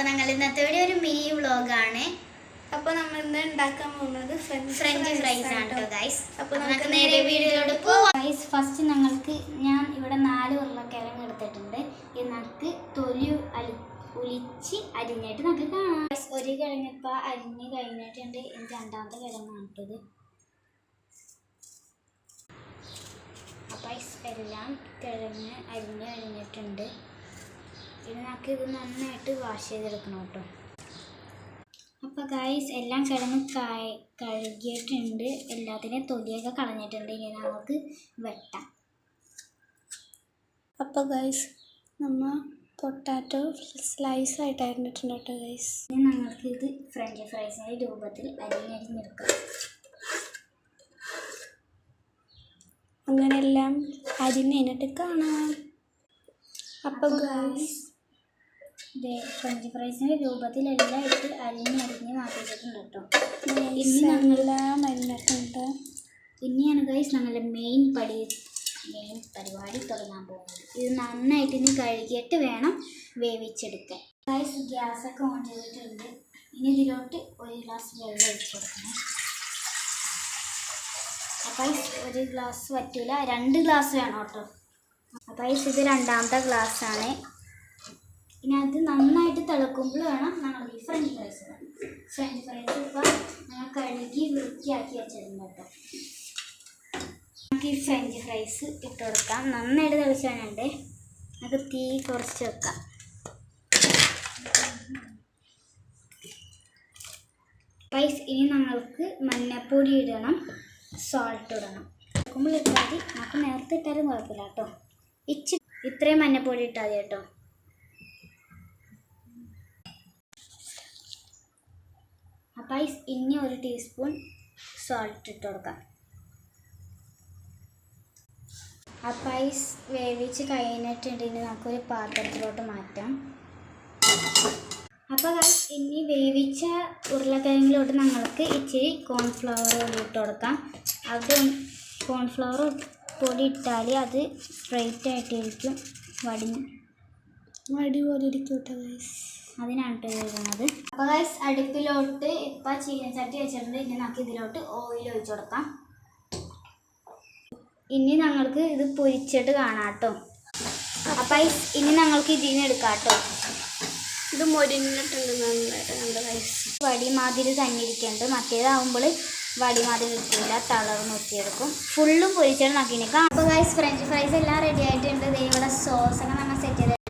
അപ്പോൾ ഞങ്ങൾ ഇന്നത്തെ വീഡിയോ ഒരു മിനി വ്ളോഗാണ്. അപ്പോൾ നമ്മൾ ഇന്ന് ഉണ്ടാക്കാൻ പോകുന്നത് ഫ്രഞ്ച് ഫ്രൈസ് ആണ് കേട്ടോ ഗൈസ്. അപ്പോൾ നമുക്ക് നേരെ വീഡിയോയിലോട്ട് പോവാം. ഗൈസ്, ഫസ്റ്റ് ഞാൻ ഇവിടെ 4 ഉരുളക്കിഴങ്ങ് എടുത്തിട്ടുണ്ട്. ഇത് നമുക്ക് തൊലി ഒലിച്ച് അരിഞ്ഞിട്ട് നമുക്ക് കാണാം. ഒരു കിഴങ്ങ് ഇപ്പോൾ അരിഞ്ഞ് കഴിഞ്ഞിട്ടുണ്ട്. ഇത് രണ്ടാമത്തെ കിഴങ്ങാണ് കേട്ടത്. അപ്പോൾ എല്ലാം കിഴങ്ങ് അരിഞ്ഞ് കഴിഞ്ഞിട്ടുണ്ട്. ഇത് നമുക്ക് നന്നായിട്ട് വാഷ് ചെയ്തെടുക്കണം കേട്ടോ. അപ്പോൾ ഗൈസ്, എല്ലാം കിഴങ്ങ് കഴുകിയിട്ടുണ്ട്. എല്ലാത്തിനെയും തൊലിയൊക്കെ കളഞ്ഞിട്ടുണ്ട്. ഇനി നമുക്ക് വെട്ടാം. അപ്പോൾ ഗൈസ്, നമ്മൾ പൊട്ടാറ്റോ സ്ലൈസ് ആയിട്ട് അരിഞ്ഞിട്ടുണ്ട് കേട്ടോ ഗൈസ്. ഇനി ഞങ്ങൾക്ക് ഇത് ഫ്രഞ്ച് ഫ്രൈസിൻ്റെ രൂപത്തിൽ അരിഞ്ഞെടുക്കാം. അങ്ങനെ എല്ലാം അരിഞ്ഞിട്ട് കാണാം. അപ്പോൾ ഗൈസ്, ഫ്രഞ്ച് ഫ്രൈസിൻ്റെ രൂപത്തിൽ എല്ലാം ഇട്ട് അരിഞ്ഞ് മാറ്റിയിട്ടുണ്ട് കേട്ടോ. എല്ലാം അരിഞ്ഞിട്ടുണ്ട്. ഇനിയാണ് ഗൈസ് ഞങ്ങളുടെ മെയിൻ പരിപാടി തുടങ്ങാൻ പോകുന്നത്. ഇത് നന്നായിട്ട് ഇനി കഴുകിയിട്ട് വേണം വേവിച്ചെടുക്കാൻ. ഗൈസ്, ഗ്യാസൊക്കെ ഓൺ ചെയ്തിട്ടുണ്ട്. ഇനി ഇതിലോട്ട് 1 ഗ്ലാസ് വെള്ളം ഒഴിച്ച് കൊടുക്കണം. അപ്പോൾ ഒരു ഗ്ലാസ് പറ്റില്ല, 2 ഗ്ലാസ് വേണം കേട്ടോ. അപ്പോൾ ഇത് 2ാമത്തെ ഗ്ലാസ്സാണ്. ഇനി അത് നന്നായിട്ട് തിളക്കുമ്പോൾ വേണം ഞങ്ങൾ ഈ ഫ്രഞ്ച് ഫ്രൈസ് ഇപ്പോൾ ഞങ്ങൾ കഴുകി വൃത്തിയാക്കി വെച്ചിട്ടുണ്ട് കേട്ടോ. നമുക്ക് ഈ ഫ്രഞ്ച് ഫ്രൈസ് ഇട്ട് കൊടുക്കാം. നന്നായിട്ട് തിളച്ച് വേണ്ടേ. നമുക്ക് തീ കുറച്ച് വെക്കാം. ഇനി നമ്മൾക്ക് മഞ്ഞൾപ്പൊടി ഇടണം, സോൾട്ട് ഇടണം. വെക്കുമ്പോൾ ഇട്ടാൽ മതി. നമുക്ക് നേരത്തെ ഇട്ടാലും കുഴപ്പമില്ല കേട്ടോ. ഇത്രയും മഞ്ഞൾപ്പൊടി ഇട്ടാൽ മതി കേട്ടോ. അപ്പോൾ ഇനി 1 ടീസ്പൂൺ സോൾട്ട് ഇട്ട് കൊടുക്കാം. അപ്പോൾ വേവിച്ച് കഴിഞ്ഞിട്ടുണ്ടെങ്കിൽ നമുക്കൊരു പാത്രത്തിലോട്ട് മാറ്റാം. അപ്പോൾ ഇനി വേവിച്ച ഉരുളക്കിഴങ്ങിലോട്ട് നമ്മൾക്ക് ഇച്ചിരി കോൺഫ്ലവർ പൊടി ഇട്ട് കൊടുക്കാം. അത് കോൺഫ്ലവർ പൊടി ഇട്ടാൽ അത് സ്ട്രെയിറ്റ് ആയിട്ടിരിക്കും, വടി പോലെ ഇരിക്കും കേട്ടോ ഗൈസ്. അതിനാണ് ഇടുന്നത്. അപ്പോൾ ഗൈസ്, അടുപ്പിലോട്ട് ഇപ്പോൾ ചീനച്ചട്ടി വെച്ചിട്ടുണ്ട്. ഇനി നമുക്ക് ഇതിലോട്ട് ഓയിൽ ഒഴിച്ച് കൊടുക്കാം. ഇനി ഞങ്ങൾക്ക് ഇത് പൊരിച്ചിട്ട് കാണാം കേട്ടോ. അപ്പോൾ ഇനി ഞങ്ങൾക്ക് ഇതിന് എടുക്കാം കേട്ടോ. ഇത് മൊരിഞ്ഞിട്ടുണ്ട് നന്നായിട്ട് ഗൈസ്. വടിമാതിരി തന്നെ ഇരിക്കുന്നുണ്ട്. മറ്റേതാവുമ്പോൾ വടിമാതിരി ഇരിക്കില്ല, തളർന്ന് ഒത്തിയെടുക്കും. ഫുള്ളും പൊരിച്ചിട്ട് നോക്കിയിരിക്കാം. അപ്പോൾ ഗൈസ്, ഫ്രഞ്ച് ഫ്രൈസ് എല്ലാം റെഡി ആയിട്ടുണ്ട്. ഇവിടെ സോസൊക്കെ നമ്മൾ സെറ്റ് ചെയ്ത്